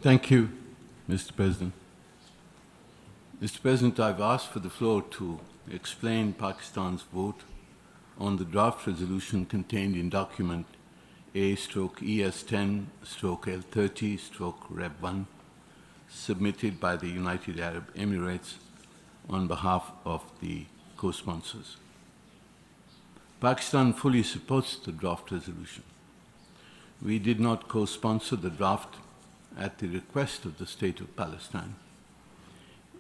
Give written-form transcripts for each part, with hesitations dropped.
Thank you, Mr. President. Mr. President, I've asked for the floor to explain Pakistan's vote on the draft resolution contained in document A/ES10/L30/Rev1, submitted by the United Arab Emirates on behalf of the co-sponsors. Pakistan fully supports the draft resolution. We did not co-sponsor the draft at the request of the State of Palestine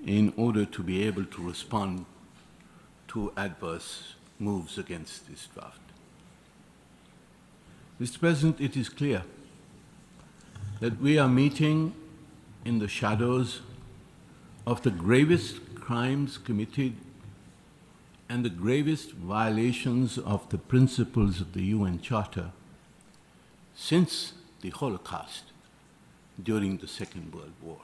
in order to be able to respond to adverse moves against this draft. Mr. President, it is clear that we are meeting in the shadows of the gravest crimes committed and the gravest violations of the principles of the UN Charter since the Holocaust during the Second World War.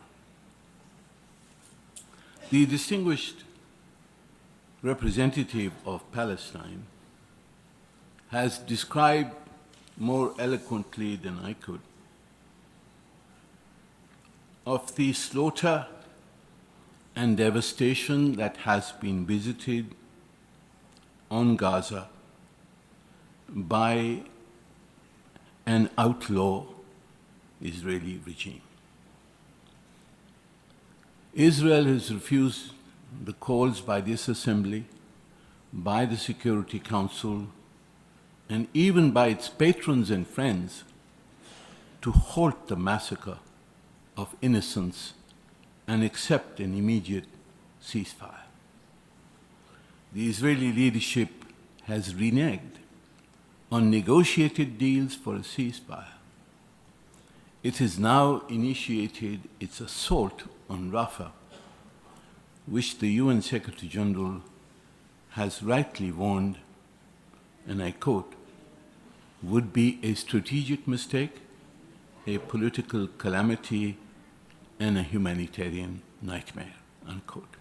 The distinguished representative of Palestine has described more eloquently than I could of the slaughter and devastation that has been visited on Gaza by an outlaw Israeli regime. Israel has refused the calls by this Assembly, by the Security Council, and even by its patrons and friends to halt the massacre of innocents and accept an immediate ceasefire. The Israeli leadership has reneged on negotiated deals for a ceasefire. It has now initiated its assault on Rafah, which the UN Secretary General has rightly warned, and I quote, would be a strategic mistake, a political calamity, and a humanitarian nightmare, unquote.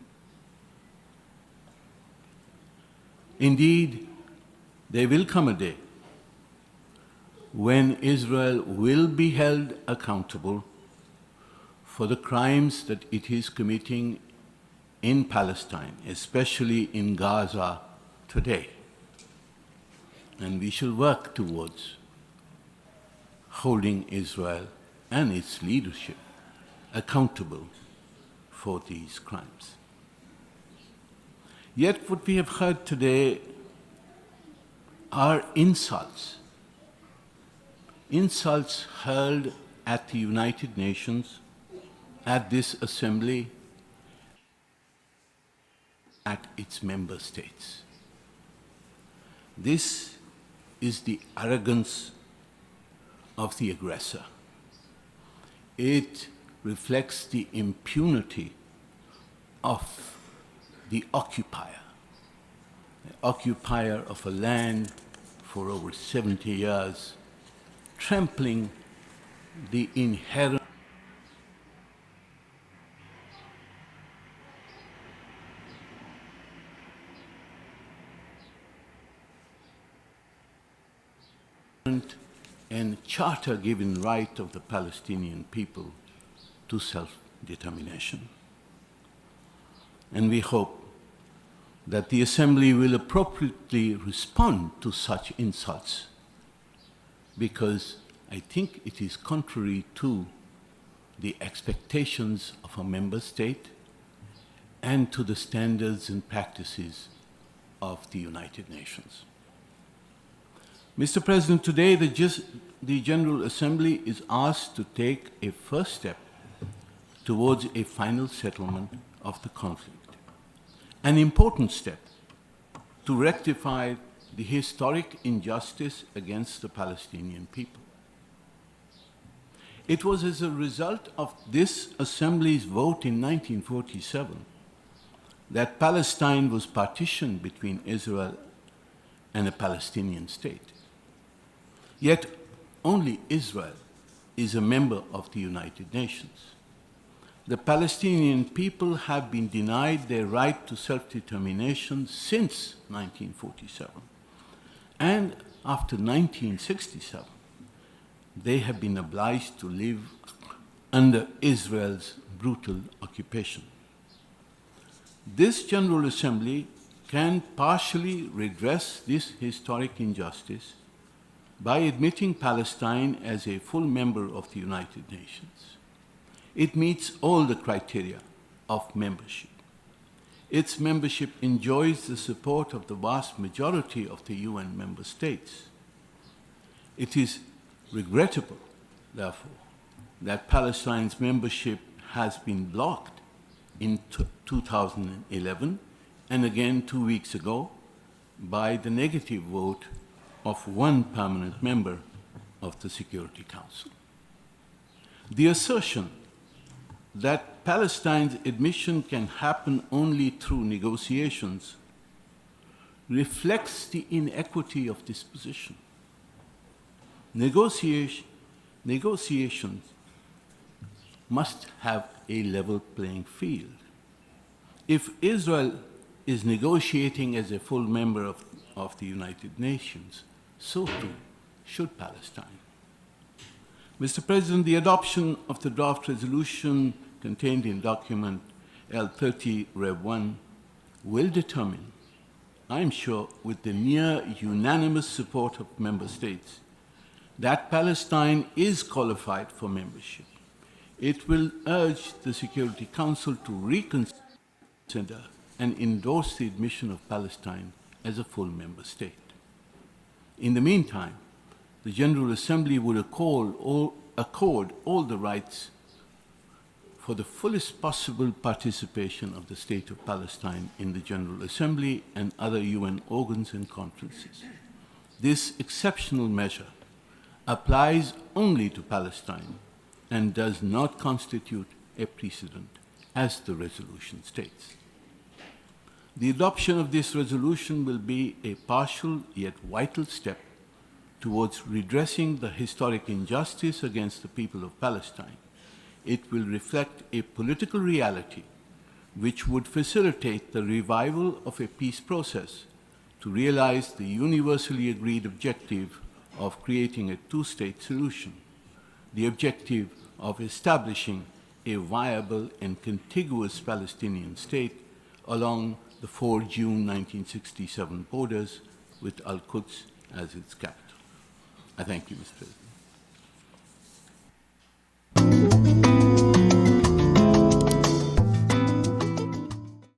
Indeed, there will come a day when Israel will be held accountable for the crimes that it is committing in Palestine, especially in Gaza today. And we shall work towards holding Israel and its leadership accountable for these crimes. Yet what we have heard today are insults hurled at the United Nations, at this Assembly, at its member states. This is the arrogance of the aggressor. It reflects the impunity of the occupier of a land for over 70 years, trampling the inherent and charter-given right of the Palestinian people to self-determination. And we hope that the Assembly will appropriately respond to such insults, because I think it is contrary to the expectations of a member state and to the standards and practices of the United Nations. Mr. President, today the General Assembly is asked to take a first step towards a final settlement of the conflict, an important step to rectify the historic injustice against the Palestinian people. It was as a result of this Assembly's vote in 1947 that Palestine was partitioned between Israel and a Palestinian state. Yet only Israel is a member of the United Nations. The Palestinian people have been denied their right to self-determination since 1947. And after 1967, they have been obliged to live under Israel's brutal occupation. This General Assembly can partially redress this historic injustice by admitting Palestine as a full member of the United Nations. It meets all the criteria of membership. Its membership enjoys the support of the vast majority of the UN member states. It is regrettable, therefore, that Palestine's membership has been blocked in 2011 and again 2 weeks ago by the negative vote of one permanent member of the Security Council. The assertion that Palestine's admission can happen only through negotiations reflects the inequity of this position. Negotiations must have a level playing field. If Israel is negotiating as a full member of the United Nations, so too should Palestine. Mr. President, the adoption of the draft resolution contained in document L30 Rev 1 will determine, I am sure with the near unanimous support of member states, that Palestine is qualified for membership. It will urge the Security Council to reconsider and endorse the admission of Palestine as a full member state. In the meantime, the General Assembly would accord all the rights for the fullest possible participation of the State of Palestine in the General Assembly and other UN organs and conferences. This exceptional measure applies only to Palestine and does not constitute a precedent, as the resolution states. The adoption of this resolution will be a partial yet vital step towards redressing the historic injustice against the people of Palestine. It will reflect a political reality which would facilitate the revival of a peace process to realize the universally agreed objective of creating a two-state solution, the objective of establishing a viable and contiguous Palestinian state along the 4 June 1967 borders with Al-Quds as its capital. I thank you, Mr. President.